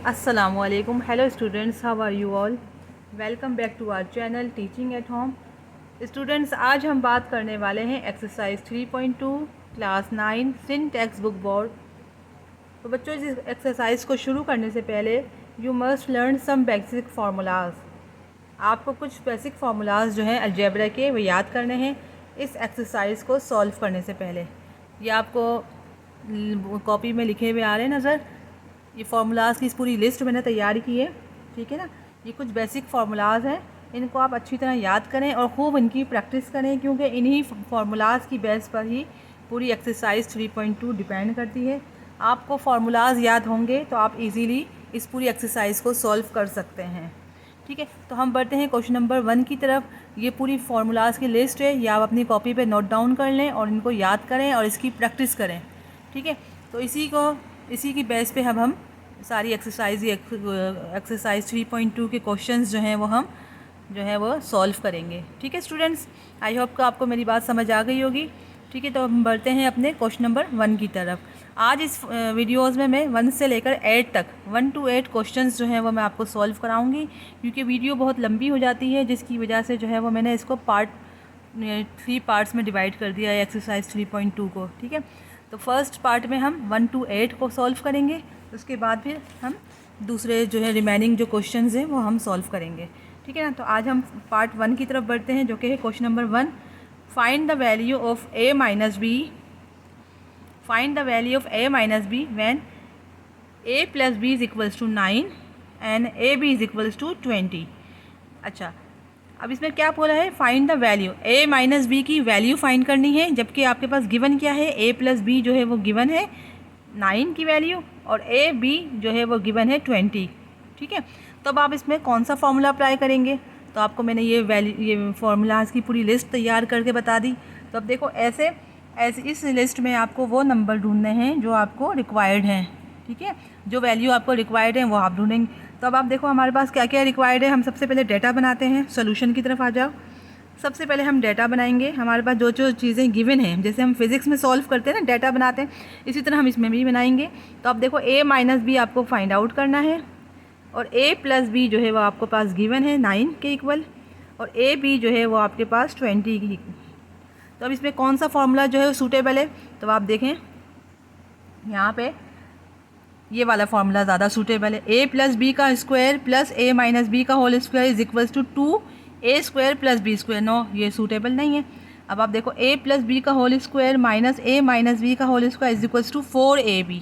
Assalamualaikum. Hello students, how are you all? Welcome back to our channel Teaching at Home. Students, आज हम बात करने वाले हैं एक्सरसाइज 3.2 क्लास 9 सिन टेक्स्ट बुक बोर्ड। तो बच्चों, इस एक्सरसाइज को शुरू करने से पहले you must learn some basic formulas. आपको कुछ बेसिक फार्मूलाज जो हैं अलजेब्रा के वो याद करने हैं इस एक्सरसाइज को सॉल्व करने से पहले। ये आपको कॉपी में लिखे हुए आ रहे हैं नज़र। ये फार्मूलाज़ की इस पूरी लिस्ट मैंने तैयार की है, ठीक है ना। ये कुछ बेसिक फार्मूलाज़ हैं, इनको आप अच्छी तरह याद करें और ख़ूब इनकी प्रैक्टिस करें, क्योंकि इन्हीं फार्मूलाज़ की बेस पर ही पूरी एक्सरसाइज 3.2 डिपेंड करती है। आपको फार्मूलाज़ याद होंगे तो आप इजीली इस पूरी एक्सरसाइज को सॉल्व कर सकते हैं, ठीक है। तो हम बढ़ते हैं क्वेश्चन नंबर 1 की तरफ। ये पूरी फार्मूलाज़ की लिस्ट है, ये आप अपनी कॉपी पे नोट डाउन कर लें और इनको याद करें और इसकी प्रैक्टिस करें, ठीक है। तो इसी की बेस पे हम सारी एक्सरसाइज 3.2 के क्वेश्चंस जो हैं वो सॉल्व करेंगे, ठीक है स्टूडेंट्स। आई होप कि आपको मेरी बात समझ आ गई होगी, ठीक है। तो हम बढ़ते हैं अपने क्वेश्चन नंबर 1 की तरफ। आज इस वीडियोस में मैं 1 से लेकर 8 तक 1 to 8 क्वेश्चंस जो हैं वो मैं आपको सॉल्व कराऊंगी, क्योंकि वीडियो बहुत लंबी हो जाती है, जिसकी वजह से जो है वो मैंने इसको 3 पार्ट्स में डिवाइड कर दिया है एक्सरसाइज 3.2 को, ठीक है। तो फर्स्ट पार्ट में हम 1 to 8 को सॉल्व करेंगे, उसके बाद फिर हम दूसरे जो है रिमेनिंग जो क्वेश्चंस हैं वो हम सॉल्व करेंगे, ठीक है ना। तो आज हम पार्ट 1 की तरफ बढ़ते हैं, जो कि है question number 1। Find the value of a minus B. Find the value of a minus B when a plus B is equals to 9 and A B is equals to 20। अच्छा, अब इसमें क्या बोला है, find the value. a minus B की value find करनी है, जबकि आपके पास गिवन क्या है, a प्लस बी जो है वो गिवन है 9 की वैल्यू और ए बी जो है वो गिवन है 20, ठीक है। तो अब आप इसमें कौन सा फार्मूला अप्लाई करेंगे, तो आपको मैंने ये फार्मूलाज की पूरी लिस्ट तैयार करके बता दी। तो अब देखो, ऐसे इस लिस्ट में आपको वो नंबर ढूंढने हैं जो आपको रिक्वायर्ड हैं, ठीक है। जो वैल्यू आपको रिक्वायर्ड है वो आप ढूंढेंगे। तो अब आप देखो हमारे पास क्या क्या रिक्वायर्ड है। हम सबसे पहले डेटा बनाते हैं, सोल्यूशन की तरफ आ जाओ। सबसे पहले हम डेटा बनाएंगे। हमारे पास जो जो चीज़ें गिवन हैं, जैसे हम फिज़िक्स में सॉल्व करते हैं ना, डेटा बनाते हैं, इसी तरह हम इसमें भी बनाएंगे। तो अब देखो, a माइनस बी आपको फाइंड आउट करना है और a प्लस बी जो है वो आपको पास गिवन है 9 के इक्वल, और ए बी जो है वो आपके पास 20 की। तो अब इसमें कौन सा फार्मूला जो है वो सूटेबल है, तो आप देखें यहाँ पे ये वाला फार्मूला ज़्यादा सूटेबल है। a प्लस बी का square plus a minus B का whole square is equals to 2a square plus B square. No, ये सूटेबल नहीं है। अब आप देखो, a प्लस बी का whole square minus a minus B का whole square is equals to 4ab,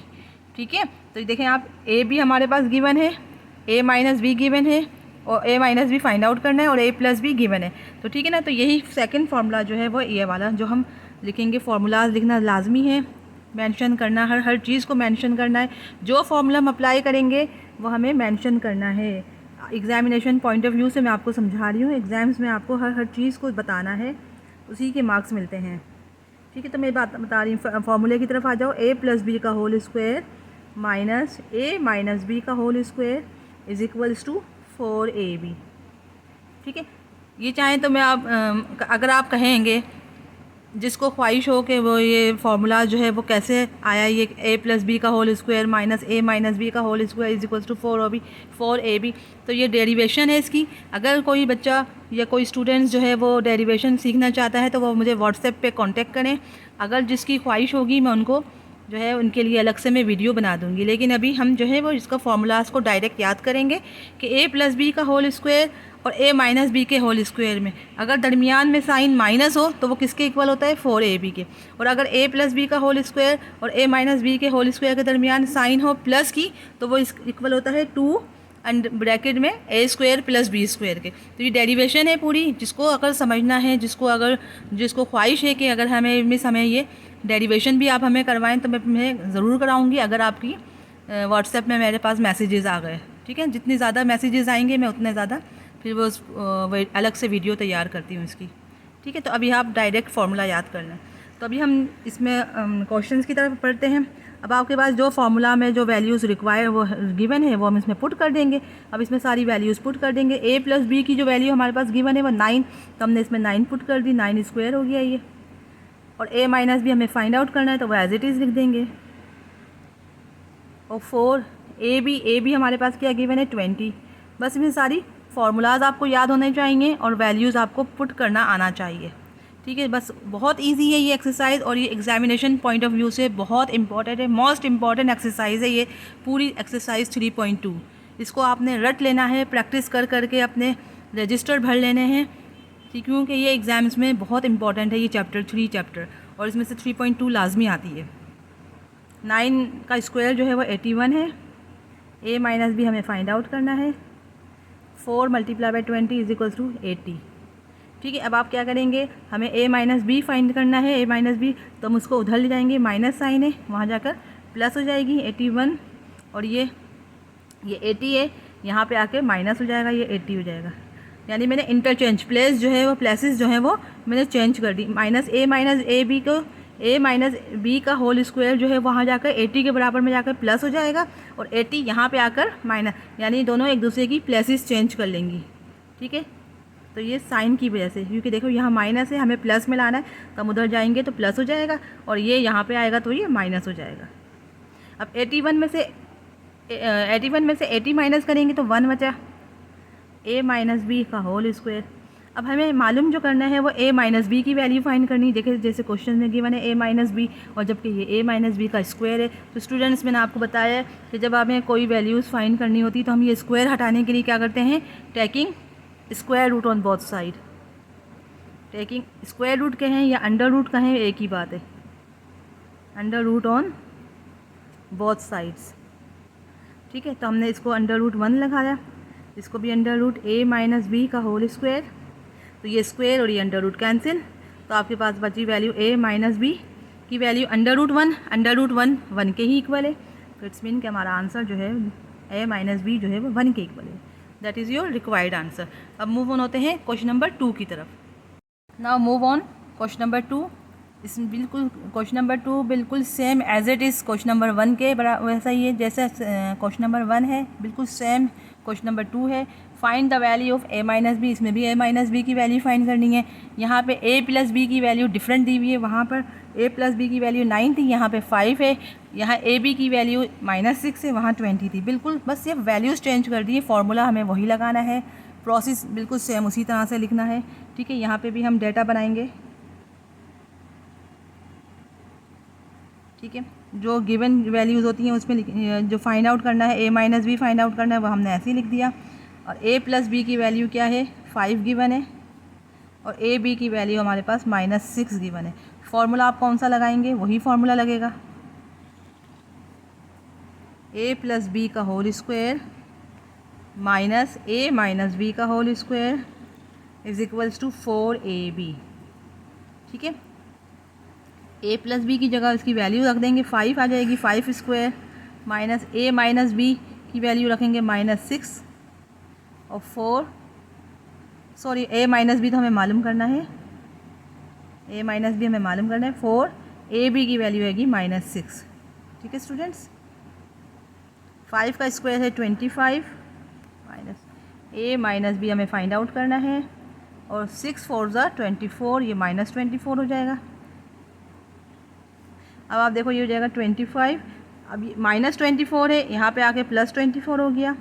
ठीक है। तो देखें आप, a भी हमारे पास गिवन है, a माइनस बी गिवन है और a minus B find out करना है, और a प्लस बी गिवन है। तो ठीक है ना। तो यही सेकंड फार्मूला जो है वो ये वाला जो हम लिखेंगे। फार्मूलाज लिखना लाजमी है, मेंशन करना, हर चीज़ को मेंशन करना है। जो फार्मूला हम अप्लाई करेंगे वो हमें मेंशन करना है। एग्जामिनेशन पॉइंट ऑफ व्यू से मैं आपको समझा रही हूँ, एग्ज़ाम्स में आपको हर चीज़ को बताना है, उसी के मार्क्स मिलते हैं, ठीक है। तो मैं बात बता रही हूँ, फार्मूले की तरफ आ जाओ। a प्लस बी का whole square minus a minus B का whole square is equals to 4ab, ठीक है। ये चाहें तो मैं अगर आप कहेंगे, जिसको ख्वाहिश हो कि वो ये फार्मूला जो है वो कैसे आया, ये a प्लस बी का whole square minus a minus B का whole square is equals to 4ab, तो ये डेरिवेशन है इसकी। अगर कोई बच्चा या कोई स्टूडेंट्स जो है वो डेरिवेशन सीखना चाहता है तो वो मुझे व्हाट्सएप पे कांटेक्ट करें। अगर जिसकी ख्वाहिश होगी मैं उनको जो है उनके लिए अलग से मैं वीडियो बना दूंगी। लेकिन अभी हम जो है वो इसका फार्मूलाज को डायरेक्ट याद करेंगे कि a प्लस बी का होल स्क्वायर और a माइनस बी के होल स्क्वायर में अगर दरमियान में साइन माइनस हो तो वो किसके इक्वल होता है, 4ab के। और अगर a प्लस बी का होल स्क्वायर और a माइनस बी के होल स्क्वायर के दरमियान साइन हो प्लस की, तो वो इक्वल होता है 2 एंड ब्रैकेट में a square plus B square के। तो ये डेरिवेशन है पूरी, जिसको अगर समझना है, जिसको ख्वाहिश है कि अगर हमें ये डेरिवेशन भी आप हमें करवाएं तो मैं ज़रूर कराऊंगी, अगर आपकी व्हाट्सएप में मेरे पास मैसेजेस आ गए, ठीक है। जितने ज़्यादा मैसेजेस आएंगे मैं उतने ज़्यादा फिर वो अलग से वीडियो तैयार करती हूँ इसकी, ठीक है। तो अभी आप डायरेक्ट फार्मूला याद कर लें। तो अभी हम इसमें क्वेश्चंस की तरफ पढ़ते हैं। अब आपके पास जो फार्मूला में जो वैल्यूज़ रिक्वायर वो गिवन है वो हम इसमें पुट कर देंगे। अब इसमें सारी वैल्यूज़ पुट कर देंगे। a प्लस बी की जो वैल्यू हमारे पास गिवन है वो 9, तो हमने इसमें 9 पुट कर दी, 9 स्क्वायर हो गया ये। और a माइनस बी हमें फाइंड आउट करना है, तो वो एज इट इज़ लिख देंगे। और 4 ए बी हमारे पास क्या गिवन है 20। बस इसमें सारी फार्मूलाज आपको याद होने चाहिए और वैल्यूज़ आपको पुट करना आना चाहिए। ठीक है, बस बहुत इजी है ये एक्सरसाइज और ये एग्जामिनेशन पॉइंट ऑफ व्यू से बहुत इंपॉर्टेंट है, मोस्ट इंपॉर्टेंट एक्सरसाइज है ये पूरी एक्सरसाइज 3.2। इसको आपने रट लेना है, प्रैक्टिस कर करके अपने रजिस्टर भर लेने हैं, ठीक, क्योंकि ये एग्ज़ाम्स में बहुत इंपॉर्टेंट है ये चैप्टर 3 चैप्टर, और इसमें से 3.2 लाजमी आती है। 9 का स्क्वायर जो है वो 81 है। a माइनस बी हमें फाइंड आउट करना है। 4 multiply by 20 is equals to 80। ठीक है, अब आप क्या करेंगे, हमें a माइनस बी फाइंड करना है, a माइनस बी, तो हम उसको उधर ले जाएंगे, माइनस साइन है, वहाँ जाकर प्लस हो जाएगी 81, और ये 80 है, यहाँ पे आके माइनस हो जाएगा, ये 80 हो जाएगा। यानी मैंने इंटरचेंज प्लेस जो है वो प्लेसेस जो है वो मैंने चेंज कर दी। माइनस ए बी को a माइनस बी का होल स्क्वायर जो है वहाँ जाकर 80 के बराबर में जाकर प्लस हो जाएगा, और 80 यहाँ पे आकर माइनस, यानी दोनों एक दूसरे की प्लेसेस चेंज कर लेंगी। ठीक है, तो ये साइन की वजह से, क्योंकि देखो यहाँ माइनस है, हमें प्लस में लाना है, तो हम उधर जाएंगे तो प्लस हो जाएगा, और ये यहाँ पे आएगा तो ये माइनस हो जाएगा। अब 81 में से 80 माइनस करेंगे तो 1 बचा, a माइनस बी का होल स्क्वायर। अब हमें मालूम जो करना है वो a माइनस बी की वैल्यू फाइंड करनी है। देखिए जैसे क्वेश्चन में गिवन है a माइनस बी, और जबकि ये a माइनस बी का स्क्वायर है। तो स्टूडेंट्स, मैंने आपको बताया है कि जब हमें कोई वैल्यूज़ फाइंड करनी होती तो हम ये स्क्वायर हटाने के लिए क्या करते हैं, taking square root on both side. Taking square root कहें या अंडर रूट कहें, एक ही बात है, under root on both sides. ठीक है, तो हमने इसको अंडर रूट 1 लगाया, इसको भी under root a minus B का होल स्क्वायर, तो ये स्क्वायर और ये अंडर रूट कैंसिल, तो आपके पास बची वैल्यू a माइनस बी की वैल्यू अंडर रूट 1 1 के ही इक्वल है। तो इट्स मीन कि हमारा आंसर जो है a माइनस बी जो है वो 1 के इक्वल है। That is your required answer. अब मूव ऑन होते हैं क्वेश्चन नंबर 2 की तरफ। Now move on question number 2। इसमें बिल्कुल क्वेश्चन नंबर 2 बिल्कुल same as it is question number 1 के वैसा ही है, जैसे क्वेश्चन नंबर 1 है बिल्कुल सेम क्वेश्चन नंबर 2 है। Find the value of a minus B, इसमें भी a माइनस बी की वैल्यू फाइंड करनी है। यहाँ पे a प्लस बी की वैल्यू डिफरेंट दी हुई है, वहाँ पर a प्लस बी की वैल्यू 9 थी, यहाँ पे 5 है। यहाँ a b की वैल्यू -6 है, वहाँ 20 थी। बिल्कुल बस ये वैल्यूज़ चेंज कर दी है, फार्मूला हमें वही लगाना है, प्रोसेस बिल्कुल सेम उसी तरह से लिखना है। ठीक है, यहाँ पर भी हम डेटा बनाएंगे। ठीक है, जो गिवन वैल्यूज़ होती हैं उसमें जो फाइंड आउट करना है, a minus B find out करना है, वो हमने ऐसे ही लिख दिया। और a प्लस बी की वैल्यू क्या है, 5 गिवन है, और a b की वैल्यू हमारे पास -6 गिवन है। फार्मूला आप कौन सा लगाएंगे, वही फार्मूला लगेगा, a प्लस बी का whole square minus a minus B का whole square is equals to 4ab। ठीक है, a प्लस बी की जगह इसकी वैल्यू रख देंगे, 5 आ जाएगी, 5 square minus a minus B की वैल्यू रखेंगे -6, और 4 a माइनस बी तो हमें मालूम करना है, a माइनस बी हमें मालूम करना है, 4ab की वैल्यू आएगी -6। ठीक है स्टूडेंट्स, 5 का स्क्वायर है 25 माइनस a माइनस बी हमें फाइंड आउट करना है, और 6 4 ज़ा 24, ये -24 हो जाएगा। अब आप देखो ये हो जाएगा 25, अब ये -24 है, यहाँ पे आके +24 हो गया,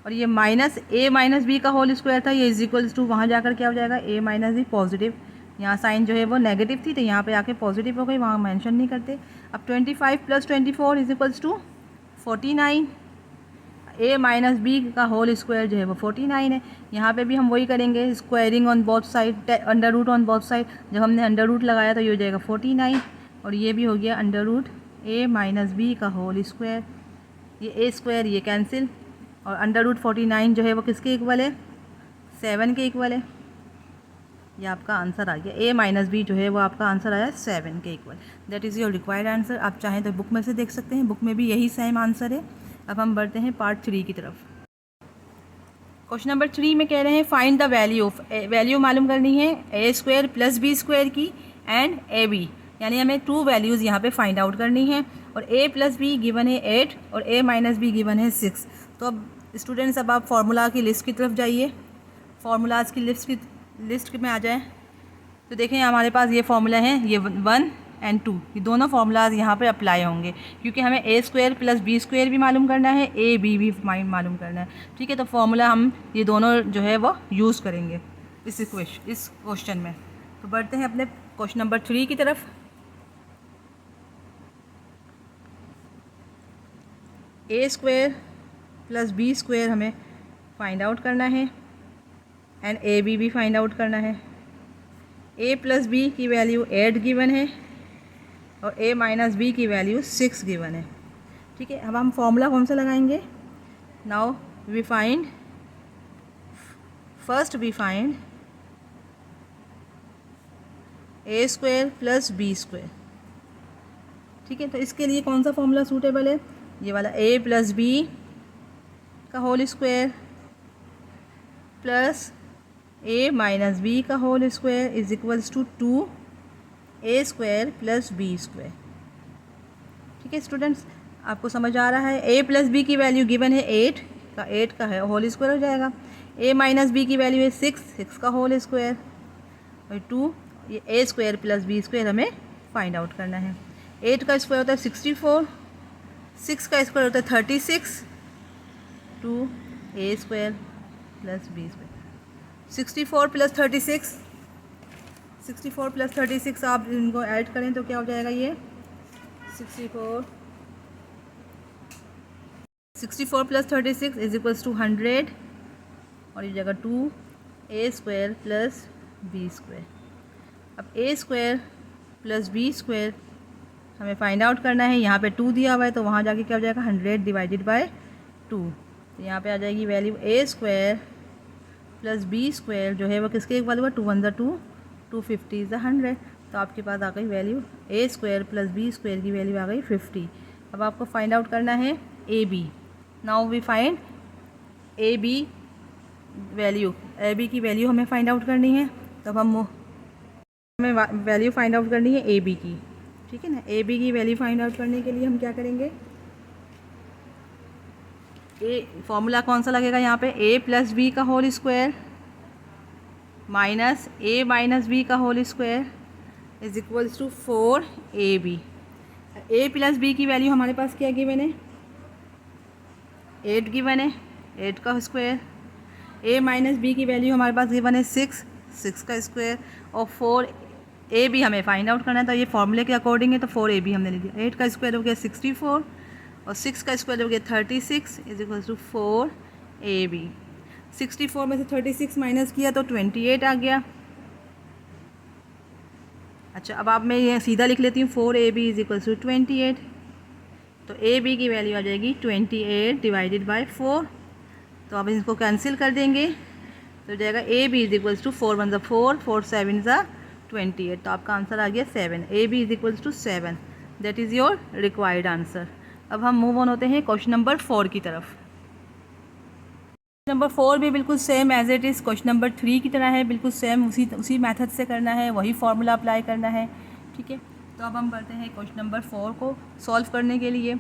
और ये माइनस a माइनस बी का होल स्क्वायर था, ये इज इक्वल्स टू वहाँ जाकर क्या हो जाएगा, a माइनस बी पॉजिटिव, यहाँ साइन जो है वो नेगेटिव थी तो यहाँ पे आके पॉजिटिव हो गई, वहाँ मेंशन नहीं करते। अब 25 + 24 is equals to 49, a minus B का होल स्क्वायर जो है वो 49 है। यहाँ पे भी हम वही करेंगे, squaring on both side, under root on both side. जब हमने अंडर रूट लगाया तो ये हो जाएगा 49, और ये भी हो गया under root a minus B का होल स्क्वायर, ये a स्क्वायर ये कैंसिल, और अंडर रूट 49 जो है वो किसके इक्वल है, 7 के इक्वल है। ये आपका आंसर आ गया, a माइनस बी जो है वो आपका आंसर आया 7 के equal. That is your required answer. आप चाहें तो बुक में से देख सकते हैं, बुक में भी यही सेम आंसर है। अब हम बढ़ते हैं पार्ट 3 की तरफ। क्वेश्चन नंबर 3 में कह रहे हैं find the value of, value मालूम करनी है a square plus B square की एंड ए बी, यानी हमें 2 वैल्यूज़ यहाँ पे फाइंड आउट करनी है, और a प्लस बी गिवन है 8 और a माइनस बी गिवन है 6। तो अब स्टूडेंट्स, अब आप फार्मूला की लिस्ट की तरफ जाइए, फार्मूलाज की लिस्ट में आ जाएं। तो देखें हमारे पास ये फार्मूला है, ये 1 एंड 2, ये दोनों फार्मूलाज यहाँ पे अप्लाई होंगे, क्योंकि हमें A square plus B square भी मालूम करना है, ए बी भी मालूम करना है। ठीक है, तो फार्मूला हम ये दोनों जो है वो यूज़ करेंगे इस क्वेश्चन में। तो बढ़ते हैं अपने क्वेश्चन नंबर 3 की तरफ। A square plus B square हमें फाइंड आउट करना है एंड ए बी भी फाइंड आउट करना है। ए प्लस बी की वैल्यू 8 गिवन है और ए माइनस बी की वैल्यू 6 गिवन है। ठीक है, अब हम फॉर्मूला कौन सा लगाएंगे? Now we find, first we find A square plus B square. ठीक है, तो इसके लिए कौन सा फॉर्मूला सूटेबल है? ये वाला ए प्लस बी का whole square plus A minus B का whole square is equals to 2 A square plus B square. ठीक है स्टूडेंट्स, आपको समझ आ रहा है? ए प्लस बी की वैल्यू गिवन है 8 का है होल स्क्वायर हो जाएगा। ए माइनस बी की वैल्यू है 6 का होल स्क्वायर और 2, ये A square plus B square हमें फाइंड आउट करना है। 8 का स्क्वायर होता है 64, 6 का स्क्वायर होता है 36, 2 A square plus B square. 64 plus 36 आप इनको ऐड करें तो क्या हो जाएगा? ये 64 प्लस 36 इज इक्वल्स टू 100 और ये जगह 2 A square plus B square. अब ए स्क्वायर प्लस बी स्क्वायर हमें फाइंड आउट करना है। यहाँ पे 2 दिया हुआ है तो वहाँ जाके क्या हो जाएगा? 100 डिवाइडेड बाय 2। तो यहाँ पे आ जाएगी value A square plus B square जो है वो किसके इक्वल हुआ? 2 1 ज़ा 2, 250 इज़ 100। तो आपके पास आ गई value A square plus B square की वैल्यू आ गई 50। अब आपको फाइंड आउट करना है A B. Now we find A B value. A B की वैल्यू हमें फाइंड आउट करनी है, तो अब हमें वैल्यू फाइंड आउट करनी है ए बी की। ठीक है ना, ए बी की वैल्यू फाइंड आउट करने के लिए हम क्या करेंगे? फॉर्मूला कौन सा लगेगा यहाँ पे? ए प्लस बी का whole square minus A minus B का whole square is equals to 4 A B. A plus B की वैल्यू हमारे पास क्या गिवन है? 8 गिवन है, 8 का स्क्वायर। ए माइनस बी की वैल्यू हमारे पास गिवन है 6 का स्क्वायर और 4 ए बी हमें फाइंड आउट करना है। तो ये फॉर्मूले के अकॉर्डिंग है, तो 4 ए बी हमने ले लिया। 8 का स्क्वायर हो गया 64 और 6 का स्क्वायर हो गया 36 is equal to 4 A B. 64 में से 36 माइनस किया तो 28 आ गया। अच्छा, अब आप मैं ये सीधा लिख लेती हूँ 4 A B is equal to 28। तो ए बी की वैल्यू आ जाएगी 28 डिवाइडेड बाय 4। तो अब इसको कैंसिल कर देंगे तो हो जाएगा A B is equals to 4 1 ज़ा 4, 4 7 ज़ा 28। तो आपका आंसर आ गया 7। A B is equals to 7। That is your required answer. अब हम मूव ऑन होते हैं क्वेश्चन नंबर 4 की तरफ। क्वेश्चन नंबर 4 भी बिल्कुल same as it is question number 3 की तरह है, बिल्कुल सेम उसी मेथड से करना है, वही फार्मूला अप्लाई करना है। ठीक है, तो अब हम बढ़ते हैं क्वेश्चन नंबर 4 को सॉल्व करने के लिए।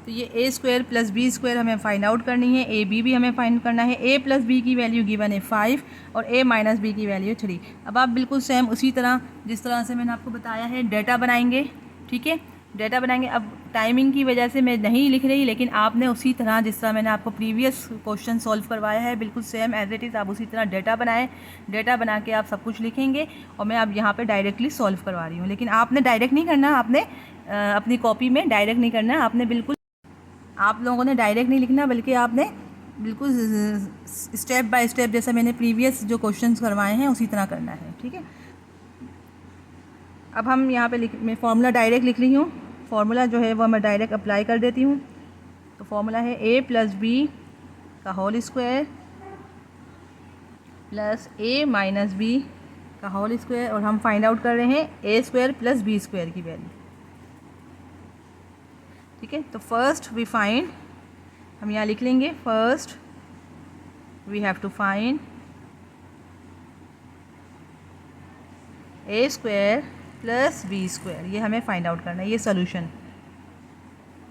तो ये A square plus B square हमें फाइंड आउट करनी है, ए बी भी हमें फाइंड करना है। ए प्लस बी की वैल्यू गिवन है 5 और ए माइनस बी की वैल्यू 3। अब आप बिल्कुल सेम उसी तरह जिस तरह से मैंने आपको बताया है डेटा बनाएंगे। ठीक है, डेटा बनाएंगे। अब टाइमिंग की वजह से मैं नहीं लिख रही, लेकिन आपने उसी तरह जिस तरह मैंने आपको प्रीवियस क्वेश्चन सॉल्व करवाया है बिल्कुल सेम एज इट इज़ आप उसी तरह डेटा बनाएं। डेटा बना के आप सब कुछ लिखेंगे और मैं अब यहाँ पे डायरेक्टली सॉल्व करवा रही हूँ। लेकिन आपने डायरेक्ट नहीं करना, आपने अपनी कॉपी में डायरेक्ट नहीं करना, आपने बिल्कुल आप लोगों ने डायरेक्ट नहीं लिखना, बल्कि आपने बिल्कुल स्टेप बाय स्टेप जैसा मैंने प्रीवियस जो क्वेश्चंस करवाए हैं उसी तरह करना है। ठीक है, अब हम यहाँ पे मैं फार्मूला डायरेक्ट लिख रही हूँ। फार्मूला जो है वो मैं डायरेक्ट अप्लाई कर देती हूँ। तो फार्मूला है ए प्लस बी का whole square plus A minus B का होल स्क्वायर और हम फाइंड आउट कर रहे हैं ए स्क्वायर प्लस बी स्क्वायर की वैल्यू। ठीक है, तो फर्स्ट वी फाइंड, हम यहाँ लिख लेंगे first we have to find A square plus B square, ये हमें फाइंड आउट करना है, ये सोल्यूशन।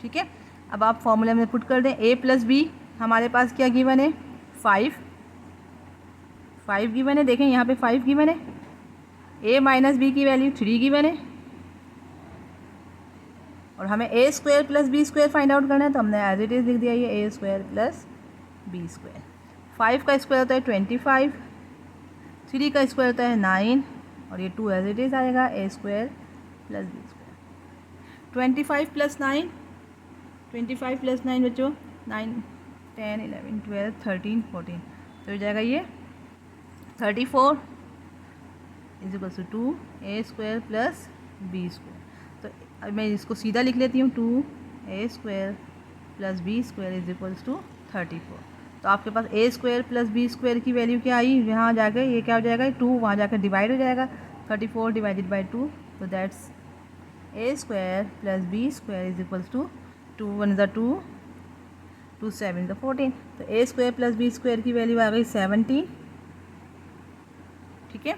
ठीक है, अब आप फॉर्मूले में पुट कर दें ए प्लस बी, हमारे पास क्या गिवन है 5 गिवन है। देखें यहाँ पे 5 गिवन है। ए माइनस बी की वैल्यू 3 गिवन है। और हमें A square plus B square find out करना है, तो हमने एज इट इज़ लिख दिया ये A square plus B square. 5 का स्क्वायर होता है 25, 3 का स्क्वायर होता है 9 और ये 2 एज इट इज़ आएगा A square plus B square. 25 plus 9, 25 plus 9 बच्चों 9, 10, 11, 12, 13, 14, तो हो जाएगा ये 34 is equal to 2 A square plus B square. तो अब मैं इसको सीधा लिख लेती हूँ, 2 A square plus B square is equals to 34। तो आपके पास A square plus B square की वैल्यू क्या आई, यहाँ जाकर ये क्या हो जाएगा 2, वहाँ जाकर डिवाइड हो जाएगा 34 डिवाइडेड बाई 2, तो that's A square plus B square is equals to 2 1 ज़ा 2, 2 7 ज़ा 14। तो A square plus B square की वैल्यू आ गई 17। ठीक है,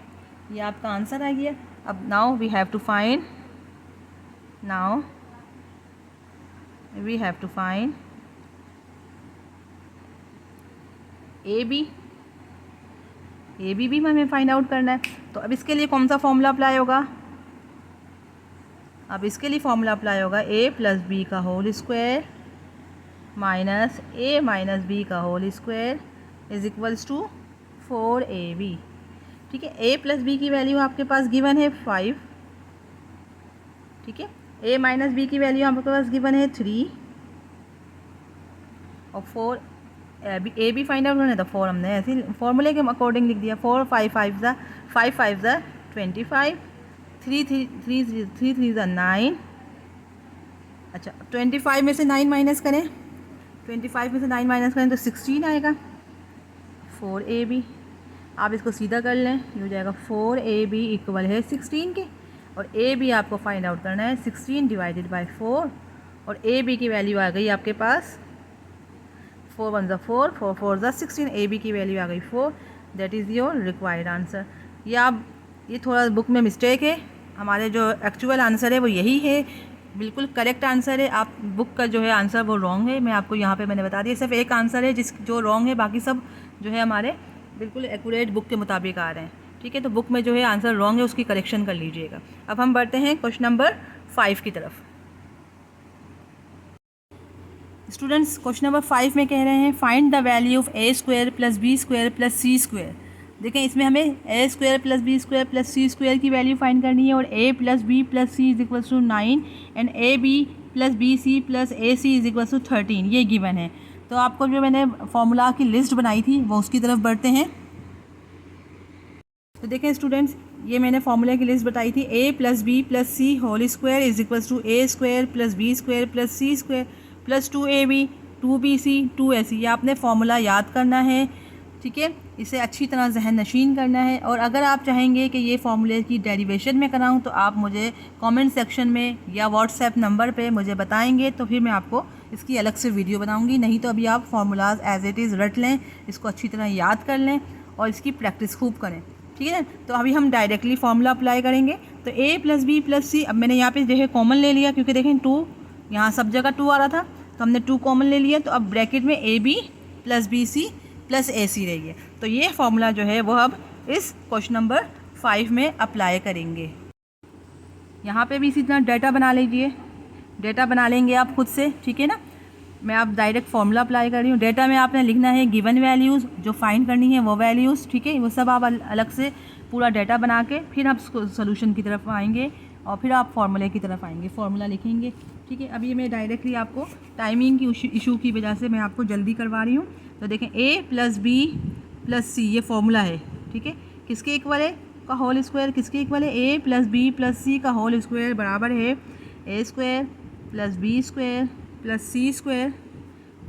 ये आपका आंसर आ गया। अब now we have to find A B भी हमें फाइंड आउट करना है। तो अब इसके लिए कौन सा फॉर्मूला अप्लाई होगा, अब इसके लिए फॉर्मूला अप्लाई होगा ए प्लस बी का whole square minus A minus B का whole square is equals to 4ab। ठीक है, ए प्लस बी की वैल्यू आपके पास गिवन है 5। ठीक है, ए माइनस बी की वैल्यू आपके पास गिवन है 3 और 4 ए बी फाइंड आउट करना था 4, हमने ऐसे फॉर्मूले के अकॉर्डिंग लिख दिया। 4 5 5 ज़ा 25, 3 3 ज़ा 9। अच्छा, 25 में से 9 माइनस करें, 25 में से 9 माइनस करें तो 16 आएगा। 4ab आप इसको सीधा कर लें, ये हो जाएगा 4ab इक्वल है 16 के, और ए बी आपको फाइंड आउट करना है 16 डिवाइडेड बाई 4, और ए बी की वैल्यू आ गई आपके पास 4 1 ज़ा 4, 4 4 ज़ा 16, ए बी की वैल्यू आ गई 4। That is your required answer. ये थोड़ा बुक में मिस्टेक है, हमारे जो एक्चुअल आंसर है वो यही है, बिल्कुल करेक्ट आंसर है। आप बुक का जो है आंसर वो रॉन्ग है, मैं आपको यहाँ पे मैंने बता दिया। सिर्फ एक आंसर है जो रॉन्ग है, बाकी सब जो है हमारे बिल्कुल एक्यूरेट बुक के मुताबिक आ रहे हैं। ठीक है, तो बुक में जो है आंसर रॉन्ग है, उसकी करेक्शन कर लीजिएगा। अब हम बढ़ते हैं क्वेश्चन नंबर 5 की तरफ। स्टूडेंट्स, क्वेश्चन नंबर 5 में कह रहे हैं find the value of A square plus B square plus C square. देखें, इसमें हमें A square plus B square plus C square की वैल्यू फाइंड करनी है, और A plus B plus C is equals to 9 and A B plus B C plus A C is equals to 13, ये given है। तो आपको जो मैंने फॉर्मूला की लिस्ट बनाई थी वो उसकी तरफ बढ़ते हैं। तो देखें स्टूडेंट्स, ये मैंने फार्मूले की लिस्ट बताई थी, A plus B plus C whole square is equals to A square plus B square plus C square plus 2ab 2bc 2ac। ये आपने फार्मूला याद करना है। ठीक है, इसे अच्छी तरह जहन नशीन करना है, और अगर आप चाहेंगे कि ये फार्मूले की डेरिवेशन में कराऊं तो आप मुझे कमेंट सेक्शन में या व्हाट्सएप नंबर पे मुझे बताएंगे, तो फिर मैं आपको इसकी अलग से वीडियो बनाऊंगी। नहीं तो अभी आप फार्मूलाज एज इट इज़ रट लें, इसको अच्छी तरह याद कर लें और इसकी प्रैक्टिस खूब करें। ठीक है, तो अभी हम डायरेक्टली फार्मूला अप्लाई करेंगे। तो ए प्लस बी प्लस सी, अब मैंने यहाँ पे जो है कॉमन ले लिया, क्योंकि देखें 2 यहाँ सब जगह 2 आ रहा था, तो हमने 2 कॉमन ले लिया। तो अब ब्रैकेट में A B plus B C plus A C रही है। तो ये फार्मूला जो है वो अब इस क्वेश्चन नंबर 5 में अप्लाई करेंगे। यहाँ पे भी इसी तरह डाटा बना लीजिए, डाटा बना लेंगे आप खुद से। ठीक है ना, मैं आप डायरेक्ट फार्मूला अप्लाई कर रही हूँ। डाटा में आपने लिखना है गिवन वैल्यूज़, जो फाइंड करनी है वो वैल्यूज़। ठीक है, वो सब आप अलग से पूरा डाटा बना के फिर आप सोल्यूशन की तरफ आएंगे और फिर आप फार्मूले की तरफ आएंगे, फार्मूला लिखेंगे। ठीक है, अभी मैं डायरेक्टली आपको टाइमिंग की इशू की वजह से मैं आपको जल्दी करवा रही हूँ। तो देखें, ए प्लस बी प्लस सी ये फार्मूला है। ठीक है, किसके इक्वल है का होल स्क्वायर, किसके इक्वल है A plus B plus C का होल स्क्वायर बराबर है A square plus B square plus C square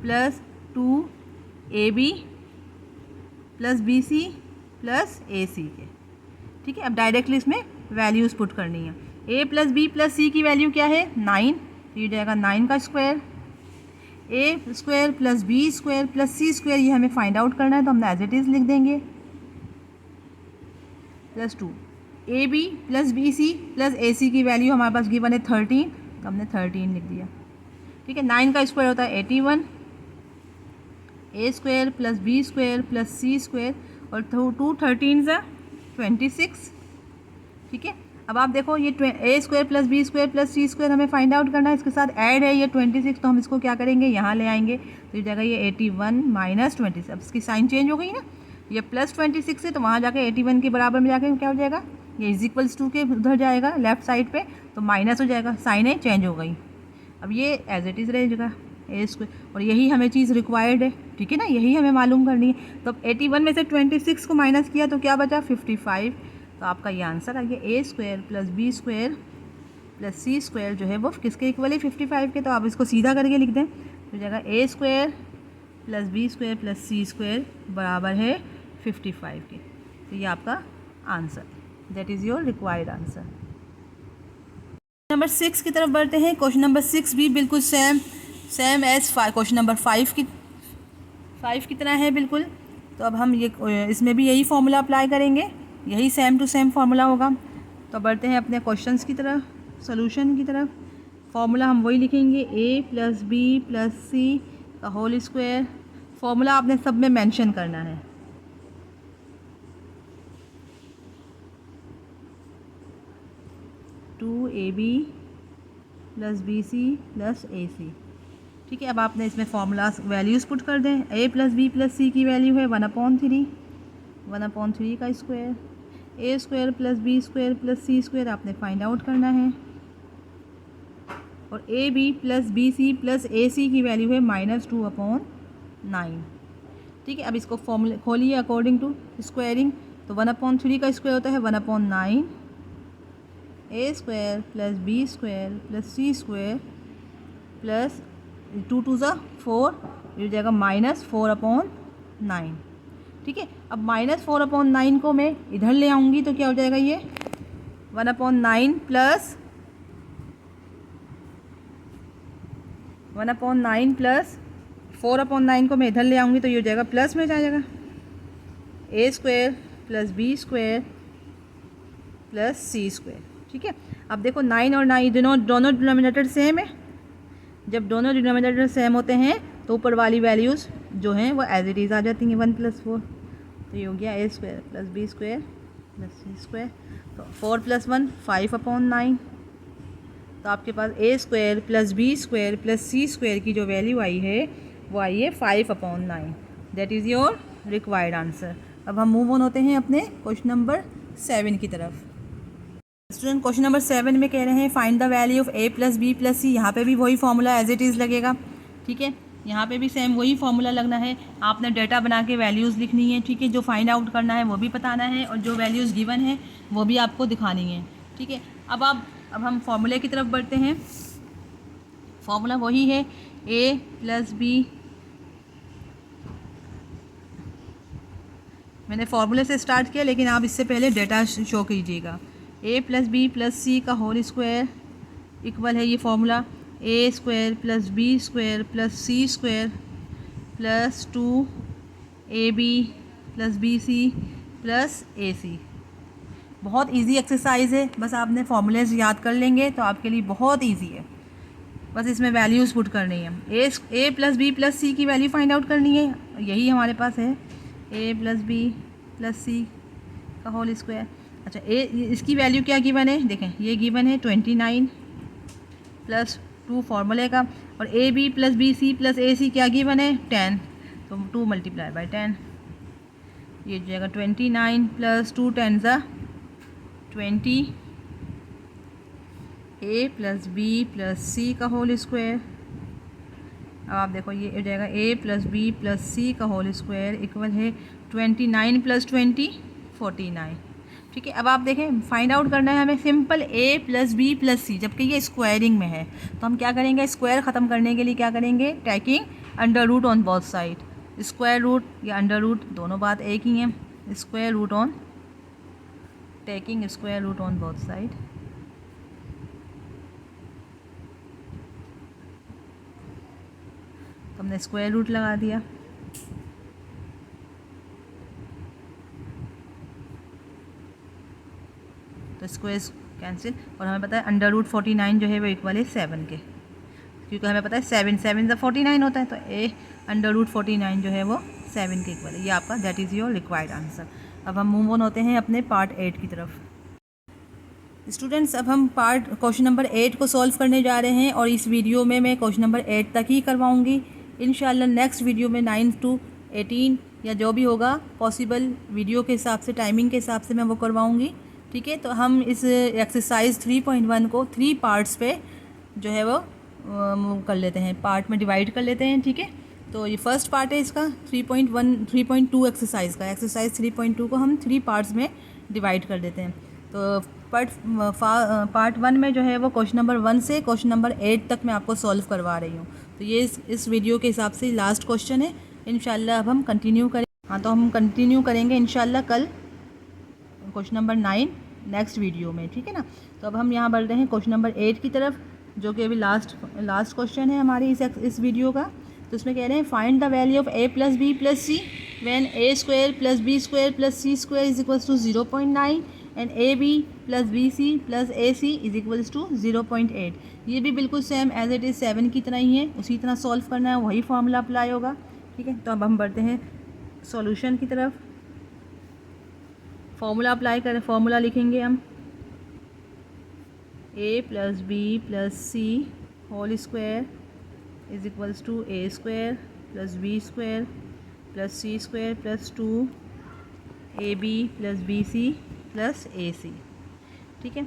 plus 2ab plus B C plus A C के। ठीक है, अब डायरेक्टली इसमें वैल्यूज़ पुट करनी है। A plus B plus C की वैल्यू क्या है 9, तो ये जाएगा 9 का square. A square plus B square plus C square ये हमें फाइंड आउट करना है, तो हम एज इट इज़ लिख देंगे plus 2 A B plus B C plus A C की वैल्यू हमारे पास गिवन है 13, तो हमने 13 लिख दिया। ठीक है, 9 का स्क्वायर होता है 81, A square plus B square plus C square और 2 13 ज़ा 26। ठीक है, अब आप देखो ये A square plus B square plus C square हमें फाइंड आउट करना है, इसके साथ ऐड है ये 26, तो हम इसको क्या करेंगे यहाँ ले आएंगे, तो ये जाएगा ये 81 माइनस 26। अब इसकी साइन चेंज हो गई ना, ये प्लस 26 है तो वहाँ जाके 81 के बराबर में जाके क्या हो जाएगा, ये इज इक्वल्स टू के उधर जाएगा लेफ्ट साइड पे, तो माइनस हो जाएगा, साइन चेंज हो गई। अब ये एज इट इज़ रहेगा ए स्क्वायर, और यही हमें चीज़ रिक्वायर्ड है, ठीक है ना, यही हमें मालूम करनी है। तो अब 81 में से 26 को माइनस किया तो क्या बचा 55, तो आपका ये आंसर आ गया A square plus B square plus C square जो है वो किसके इक्वल है 55 के। तो आप इसको सीधा करके लिख दें, तो जगह A square plus B square plus C square बराबर है 55 के। तो ये आपका answer, that is your required answer. Number 6 की तरफ बढ़ते हैं। क्वेश्चन नंबर 6 भी बिल्कुल सेम एज क्वेश्चन नंबर 5 की तरह है बिल्कुल। तो अब हम ये इसमें भी यही फॉर्मूला अप्लाई करेंगे, यही सेम टू सेम फार्मूला होगा। तो बढ़ते हैं अपने क्वेश्चंस की तरफ, सॉल्यूशन की तरफ। फार्मूला हम वही लिखेंगे, ए प्लस बी प्लस सी का होल स्क्वायर। फार्मूला आपने सब में मेंशन करना है। Two A B plus B C plus A C, ठीक है। अब आपने इसमें फार्मूलाज वैल्यूज़ पुट कर दें। A plus B plus C की वैल्यू है 1/3 का square, A square plus B square plus C square आपने फाइंड आउट करना है, और A B plus B C plus A C की वैल्यू है -2/9, ठीक है। अब इसको फॉर्मूले खोलिए अकॉर्डिंग टू स्क्वायरिंग। तो 1/3 का स्क्वायर होता है 1/9, A square plus B square plus C square plus 2 2 ज़ा 4, ये हो जाएगा -4/9, ठीक है। अब -4/9 को मैं इधर ले आऊँगी तो क्या हो जाएगा, ये 1/9 प्लस 4/9 को मैं इधर ले आऊँगी तो ये हो जाएगा प्लस में जाएगा, A square plus B square plus C square, ठीक है। अब देखो 9 और 9 दोनों डिनोमिनेटर सेम है। जब दोनों डिनोमिनेटर सेम होते हैं तो ऊपर वाली वैल्यूज़ जो हैं वो एज इट इज़ आ जाती हैं 1 + 4। तो ये हो गया A square plus B square plus C square. तो 4 + 1 5/9। तो आपके पास A square plus B square plus C square की जो वैल्यू आई है वो आई है 5/9। That is your required answer. अब हम मूव ऑन होते हैं अपने क्वेश्चन नंबर 7 की तरफ। स्टूडेंट क्वेश्चन नंबर 7 में कह रहे हैं find the value of A plus B plus C. यहाँ पे भी वही फार्मूला एज इट इज़ लगेगा, ठीक है। यहाँ पे भी सेम वही फार्मूला लगना है। आपने डाटा बना के वैल्यूज़ लिखनी है, ठीक है। जो फाइंड आउट करना है वो भी बताना है, और जो वैल्यूज़ गिवन है वो भी आपको दिखानी है, ठीक है। अब हम फार्मूले की तरफ बढ़ते हैं। फार्मूला वही है, ए प्लस बी। मैंने फार्मूले से स्टार्ट किया, लेकिन आप इससे पहले डाटा शो कीजिएगा। A plus B plus C का होल स्क्वायर इक्वल है ये formula, A square plus B square plus C square plus 2 A B plus B C plus A C. बहुत इजी एक्सरसाइज है, बस आपने फार्मूलेज याद कर लेंगे तो आपके लिए बहुत इजी है। बस इसमें वैल्यूज़ पुट करनी है। A plus B plus C की वैल्यू फाइंड आउट करनी है, यही हमारे पास है, A plus B plus C का होल स्क्वायर। अच्छा, इसकी वैल्यू क्या गिवन है, देखें ये गिवन है 29 प्लस 2 फार्मूले का, और A B plus B C plus A C क्या गिवन है 10, तो 2 × 10, ये हो जाएगा 29 प्लस 2 10 ज़ा 20, ए प्लस बी प्लस सी का होल स्क्वायर। अब आप देखो ये हो जाएगा ए प्लस बी प्लस सी का होल स्क्वायर इक्वल है 29 प्लस 20 49, ठीक है। अब आप देखें फाइंड आउट करना है हमें सिंपल ए प्लस बी प्लस सी, जबकि ये स्क्वायरिंग में है। तो हम क्या करेंगे, स्क्वायर ख़त्म करने के लिए क्या करेंगे, taking under root on both side. Square root या अंडर रूट दोनों बात एक ही है। Square root on, taking square root on both side. तो हमने स्क्वायर रूट लगा दिया, तो स्क्वायर कैंसिल, और हमें पता है अंडर रूट 49 जो है वो इक्वल है 7 के, क्योंकि हमें पता है 7 × 49 होता है। तो ए अंडर रूट 49 जो है वो 7 के इक्वल है। ये आपका that is your required answer. अब हम मूव ऑन होते हैं अपने पार्ट 8 की तरफ। स्टूडेंट्स अब हम पार्ट क्वेश्चन नंबर 8 को सॉल्व करने जा रहे हैं और इस वीडियो में मैं क्वेश्चन नंबर 8 तक ही करवाऊंगी। इंशाल्लाह नेक्स्ट वीडियो में 9 to 18 या जो भी होगा पॉसिबल वीडियो के हिसाब से, टाइमिंग के हिसाब से मैं वो करवाऊंगी। ठीक है, तो हम इस एक्सरसाइज 3.1 को 3 पार्ट्स पे जो है वो कर लेते हैं, पार्ट में डिवाइड कर लेते हैं। ठीक है, तो ये फर्स्ट पार्ट है इसका 3.2 एक्सरसाइज का। एक्सरसाइज 3.2 को हम 3 पार्ट्स में डिवाइड कर देते हैं। तो पार्ट 1 में जो है वो क्वेश्चन नंबर 1 से क्वेश्चन नंबर 8 तक मैं आपको सॉल्व करवा रही हूँ। तो ये इस वीडियो के हिसाब से लास्ट क्वेश्चन है। इंशाल्लाह अब हम कंटिन्यू करें। हाँ, तो हम कंटिन्यू करेंगे इंशाल्लाह कल क्वेश्चन नंबर 9 नेक्स्ट वीडियो में। ठीक है ना, तो अब हम यहाँ बढ़ रहे हैं क्वेश्चन नंबर 8 की तरफ, जो कि अभी लास्ट क्वेश्चन है हमारी इस वीडियो का। तो उसमें कह रहे हैं find the value of a plus B plus C when a square plus B square plus C square is equals to 0.9 and A B plus B C plus A C is equals to 0.8। ये भी बिल्कुल same as it is 7 की तरह ही है, उसी तरह solve करना है, वही फार्मूला अप्लाई होगा। ठीक है, तो अब हम बढ़ते हैं सॉल्यूशन की तरफ। फार्मूला अप्लाई करें, फार्मूला लिखेंगे हम a plus B plus C whole square is equals to A square plus B square plus C square plus 2 A B plus B C plus A C. ठीक है,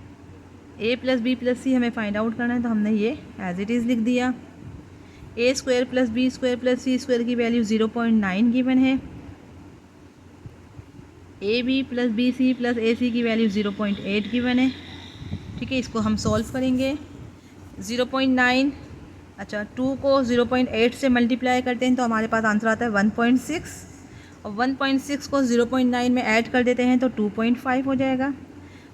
a plus B plus C हमें find out करना है, तो हमने ये as it is लिख दिया। a square plus B square plus C square की वैल्यू 0.9 गिवन है। A B plus B C plus A C की वैल्यू 0.8 गिवन है। ठीक है, इसको हम सॉल्व करेंगे। 0.9, अच्छा 2 को 0.8 से मल्टीप्लाई करते हैं तो हमारे पास आंसर आता है 1.6, और 1.6 को 0.9 में ऐड कर देते हैं तो 2.5 हो जाएगा।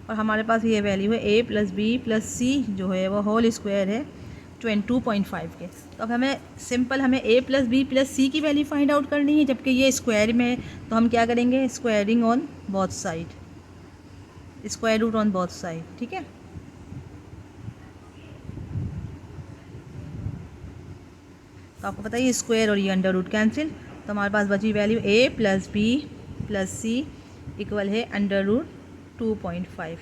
और हमारे पास ये वैल्यू है a प्लस बी प्लस सी जो है वो होल स्क्वायर है 2.5 के। तो अब हमें सिंपल हमें a plus B plus C की वैल्यू फाइंड आउट करनी है, जबकि ये स्क्वायर में है, तो हम क्या करेंगे, squaring on both side, square root on both side. ठीक है, तो आपको पता है ये स्क्वायर और ये अंडर रूट कैंसिल, तो हमारे पास बची value a plus B plus C equal है under root 2.5।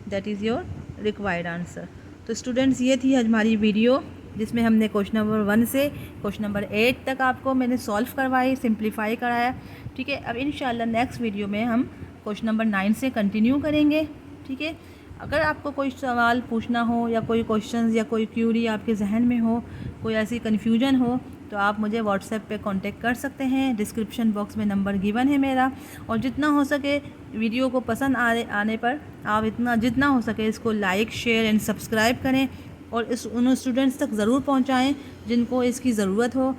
That is your required answer. तो स्टूडेंट्स ये थी हमारी वीडियो, जिसमें हमने क्वेश्चन नंबर 1 से क्वेश्चन नंबर 8 तक आपको मैंने सॉल्व करवाई, सिंप्लीफाई कराया। ठीक है, अब इंशाल्लाह नेक्स्ट वीडियो में हम क्वेश्चन नंबर 9 से कंटिन्यू करेंगे। ठीक है, अगर आपको कोई सवाल पूछना हो या कोई क्वेश्चंस या कोई क्यूरी आपके जहन में हो, कोई ऐसी कन्फ्यूजन हो, तो आप मुझे व्हाट्सएप पे कांटेक्ट कर सकते हैं। डिस्क्रिप्शन बॉक्स में नंबर गिवन है मेरा। और जितना हो सके वीडियो को पसंद आने पर आप जितना हो सके इसको लाइक, शेयर एंड सब्सक्राइब करें और उन स्टूडेंट्स तक ज़रूर पहुंचाएं जिनको इसकी ज़रूरत हो।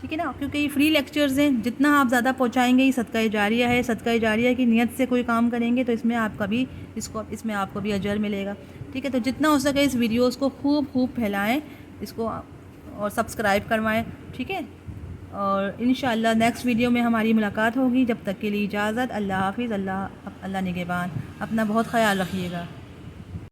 ठीक है ना, क्योंकि ये फ्री लेक्चर्स हैं, जितना आप ज़्यादा पहुंचाएंगे ये सदका जारिया है। सदका जारिया की नीयत से कोई काम करेंगे तो इसमें इसमें आपको भी अजर मिलेगा। ठीक है, तो जितना हो सके इस वीडियोस को खूब फैलाएं इसको और सब्सक्राइब करवाएं। ठीक है, और इंशाल्लाह नेक्स्ट वीडियो में हमारी मुलाकात होगी। जब तक के लिए इजाज़त। अल्लाह हाफिज़। अल्लाह निगहबान। अपना बहुत ख्याल रखिएगा।